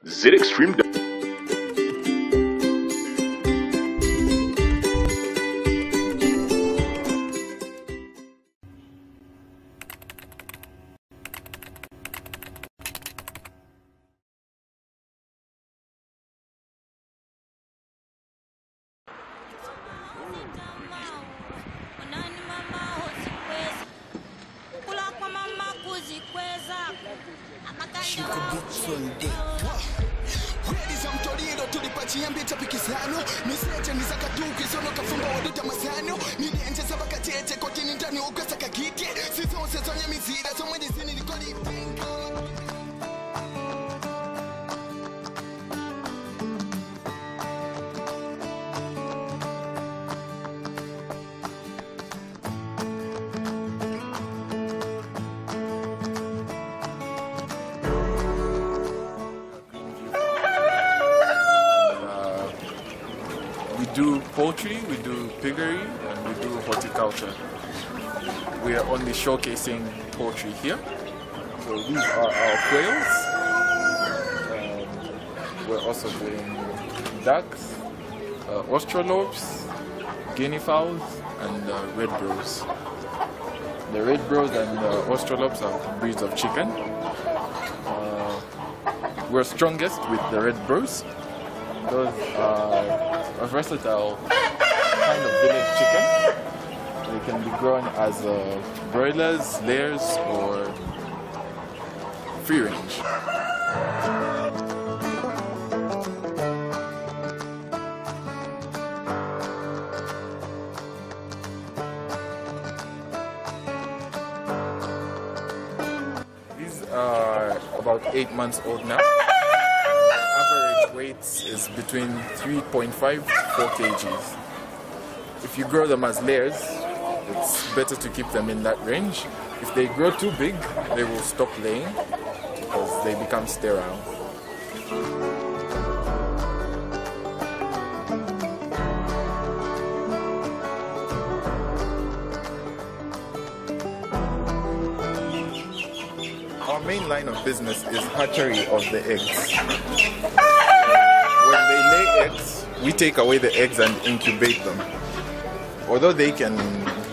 Z-Extreme. We do poultry, we do piggery, and we do horticulture. We are only showcasing poultry here. So these are our quails. We're also doing ducks, australorps, guinea fowls, and red bros. The red bros and australorps are breeds of chicken. We're strongest with the red bros. Those are a versatile kind of village chicken. They can be grown as broilers, layers, or free range. These are about 8 months old now. Weight is between 3.5 to 4 kgs. If you grow them as layers, it's better to keep them in that range. If they grow too big, they will stop laying because they become sterile. Our main line of business is hatchery of the eggs. When they lay eggs, we take away the eggs and incubate them. Although they can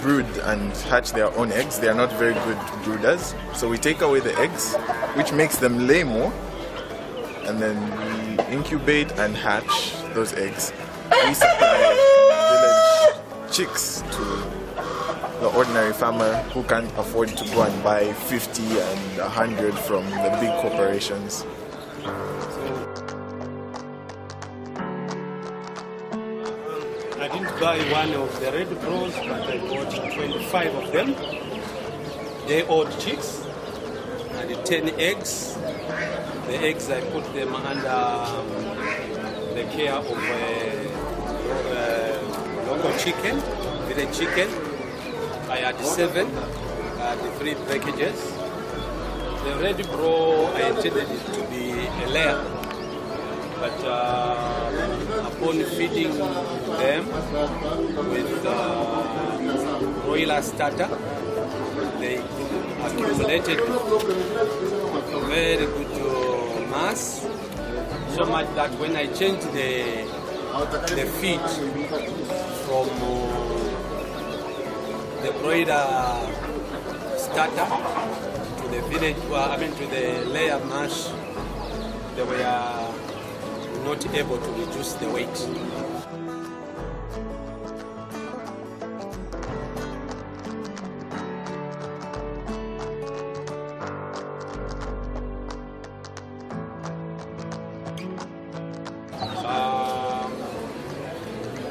brood and hatch their own eggs, they are not very good brooders. So we take away the eggs, which makes them lay more, and then we incubate and hatch those eggs. We supply village chicks to the ordinary farmer who can't afford to go and buy 50 and 100 from the big corporations. I didn't buy one of the red bros, but I bought 25 of them. Day-old chicks and 10 eggs. The eggs I put them under the care of local chicken, village chicken. I had 7, I had 3 packages. The red bro, I intended it to be a layer, but upon feeding them with broiler starter, they accumulated a very good mass, so much that when I changed the feed from the broiler starter to the village, to the layer mash, they were not able to reduce the weight.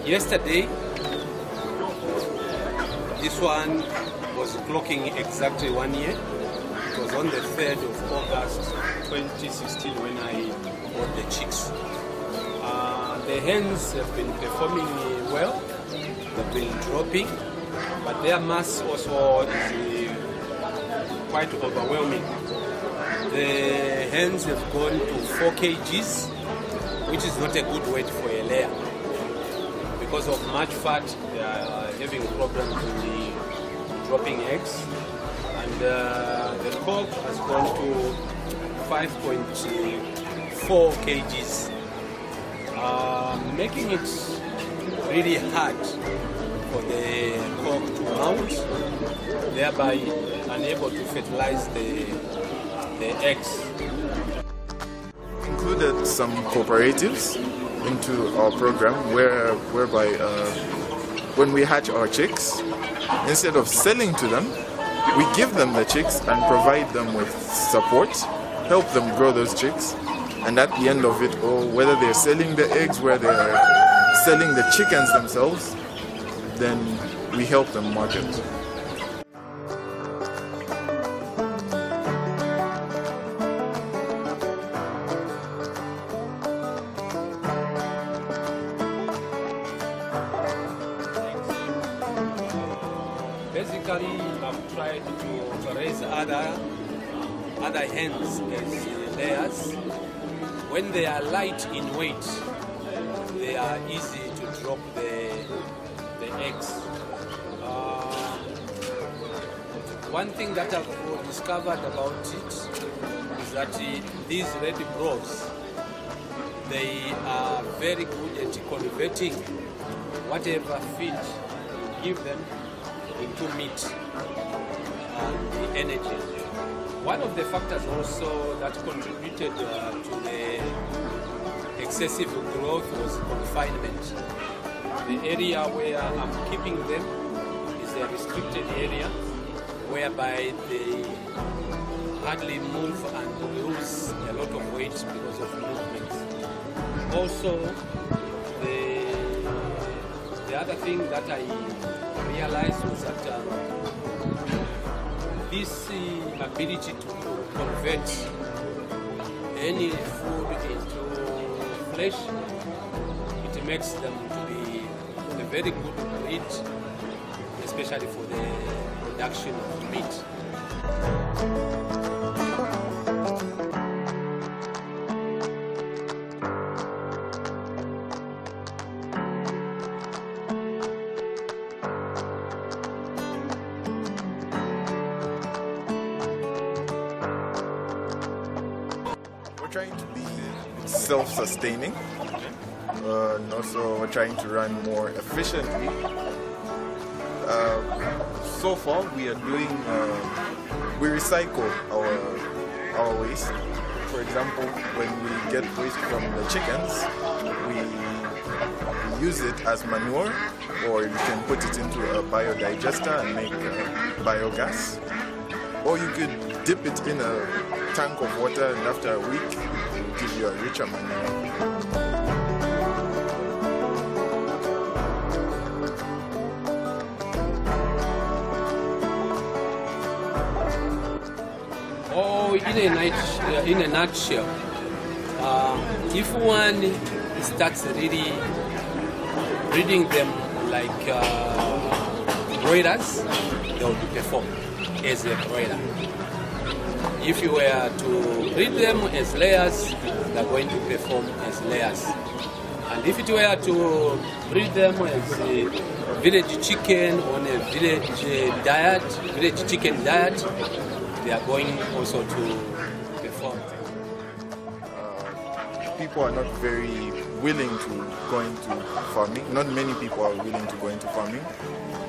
Yesterday, this one was clocking exactly 1 year. It was on the 3rd of August 2016 when I bought the chicks. The hens have been performing well, they've been dropping, but their mass also is quite overwhelming. The hens have gone to 4 kgs, which is not a good weight for a layer. Because of much fat, they are having problems with the dropping eggs. And the cock has gone to 5.5 4 kgs, making it really hard for the cock to mount, thereby unable to fertilize the eggs. Included some cooperatives into our program whereby when we hatch our chicks, instead of selling to them, we give them the chicks and provide them with support, help them grow those chicks, and at the end of it, or whether they're selling the eggs, whether they're selling the chickens themselves, then we help them market. Basically, I've tried to raise other hens as layers. When they are light in weight, they are easy to drop the eggs. One thing that I've discovered about it is that these red bros, they are very good at converting whatever feed you give them into meat and the energy. One of the factors also that contributed to the excessive growth was confinement. The area where I'm keeping them is a restricted area whereby they hardly move and lose a lot of weight because of movement. Also, the other thing that I realized was that this ability to convert any food into flesh, it makes them to be a very good breed, especially for the production of meat. Trying to be self-sustaining, and also we're trying to run more efficiently. So far we are doing, we recycle our waste. For example, when we get waste from the chickens, we use it as manure, or you can put it into a biodigester and make biogas, or you could dip it in a tank of water, and after a week it will give you a richer manure. Oh, in a nutshell, if one starts really breeding them like broilers, they will perform as a broiler. If you were to breed them as layers, they're going to perform as layers. And if it were to breed them as a village chicken on a village chicken diet, they are going also to perform. People are not very willing to go into farming. Not many people are willing to go into farming.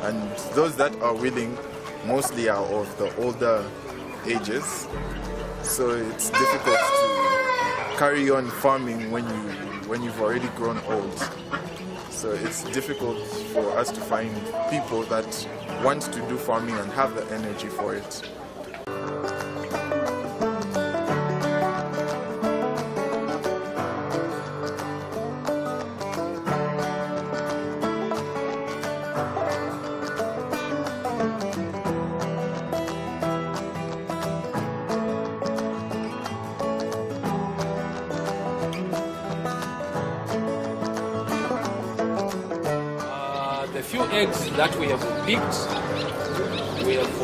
And those that are willing mostly are of the older ages, so it's difficult to carry on farming when you've already grown old. So it's difficult for us to find people that want to do farming and have the energy for it. The few eggs that we have picked, we have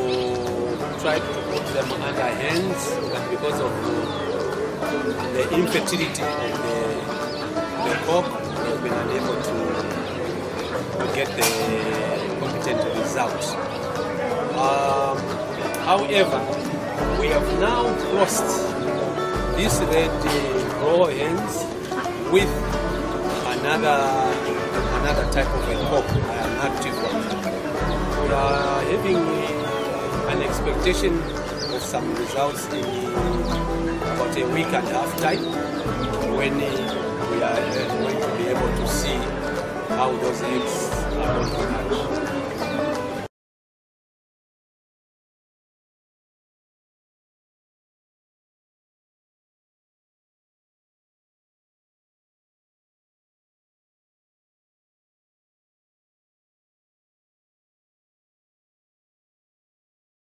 tried to put them under hens, but because of the infertility of the cock, we have been unable to get the competent results. However, we have now crossed this red raw hens with another type of a cock, an active one. We are having an expectation of some results in about a week and a half time, when we are going to be able to see how those eggs are going to hatch.